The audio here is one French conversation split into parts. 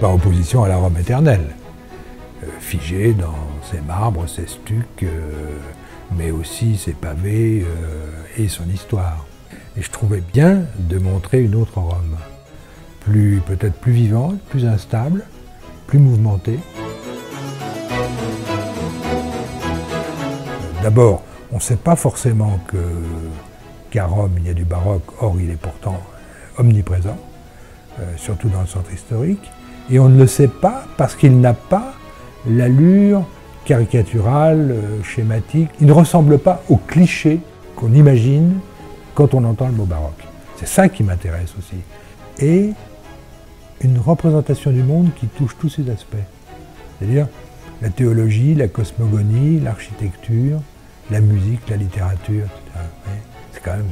par opposition à la Rome éternelle, figée dans ses marbres, ses stucs, mais aussi ses pavés et son histoire. Et je trouvais bien de montrer une autre Rome, peut-être plus vivante, plus instable, plus mouvementée. D'abord, on ne sait pas forcément qu'à Rome il y a du baroque, or il est pourtant omniprésent, surtout dans le centre historique, et on ne le sait pas parce qu'il n'a pas l'allure caricaturale, schématique, il ne ressemble pas aux clichés qu'on imagine quand on entend le mot baroque. C'est ça qui m'intéresse aussi. Et une représentation du monde qui touche tous ces aspects. C'est-à-dire la théologie, la cosmogonie, l'architecture, la musique, la littérature, etc. C'est quand même,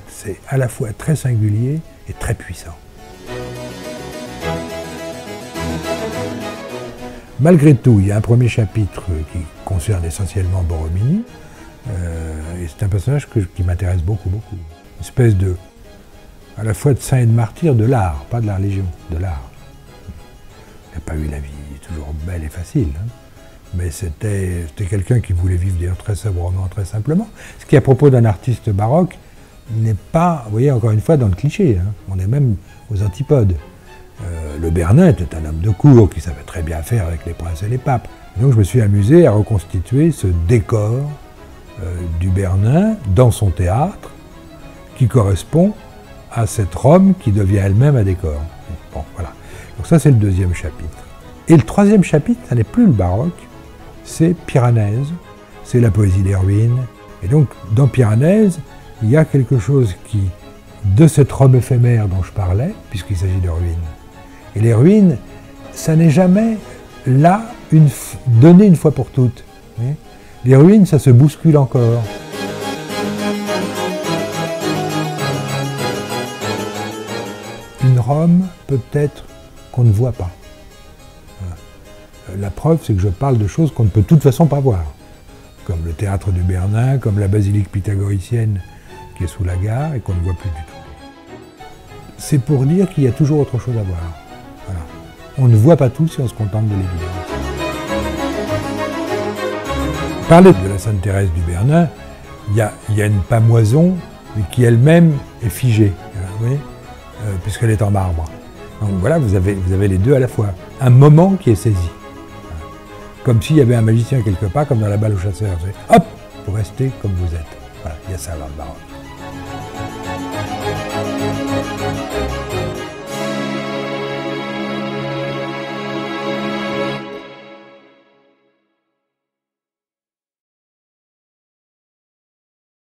c'est à la fois très singulier et très puissant. Malgré tout, il y a un premier chapitre qui concerne essentiellement Borromini, et c'est un personnage qui m'intéresse beaucoup. Une espèce de, à la fois de saint et de martyr de l'art, pas de la religion, de l'art. Il n'a pas eu la vie toujours belle et facile, hein. Mais c'était quelqu'un qui voulait vivre d'ailleurs très sobrement, très simplement. Ce qui, à propos d'un artiste baroque, n'est pas, vous voyez, encore une fois, dans le cliché, hein. On est même aux antipodes. Le Bernin était un homme de cour qui savait très bien faire avec les princes et les papes. Donc je me suis amusé à reconstituer ce décor du Bernin dans son théâtre, qui correspond à cette Rome qui devient elle-même un décor. Bon, voilà. Donc ça, c'est le deuxième chapitre. Et le troisième chapitre, ça n'est plus le baroque, c'est Piranèse, c'est la poésie d'Erwin. Et donc, dans Piranèse, il y a quelque chose qui, de cette Rome éphémère dont je parlais, puisqu'il s'agit d'Erwin. Et les ruines, ça n'est jamais là, donné une fois pour toutes. Les ruines, ça se bouscule encore. Une Rome, peut-être, qu'on ne voit pas. La preuve, c'est que je parle de choses qu'on ne peut de toute façon pas voir. Comme le théâtre du Bernin, comme la basilique pythagoricienne qui est sous la gare et qu'on ne voit plus du tout. C'est pour dire qu'il y a toujours autre chose à voir. Voilà. On ne voit pas tout si on se contente de l'évidence. Parler de la Sainte Thérèse du Bernin, il y a une pamoison qui elle-même est figée, puisqu'elle est en marbre. Donc voilà, vous avez les deux à la fois. Un moment qui est saisi. Comme s'il y avait un magicien quelque part, comme dans la balle au chasseur. Hop, vous restez comme vous êtes. Voilà, il y a ça dans le baroque.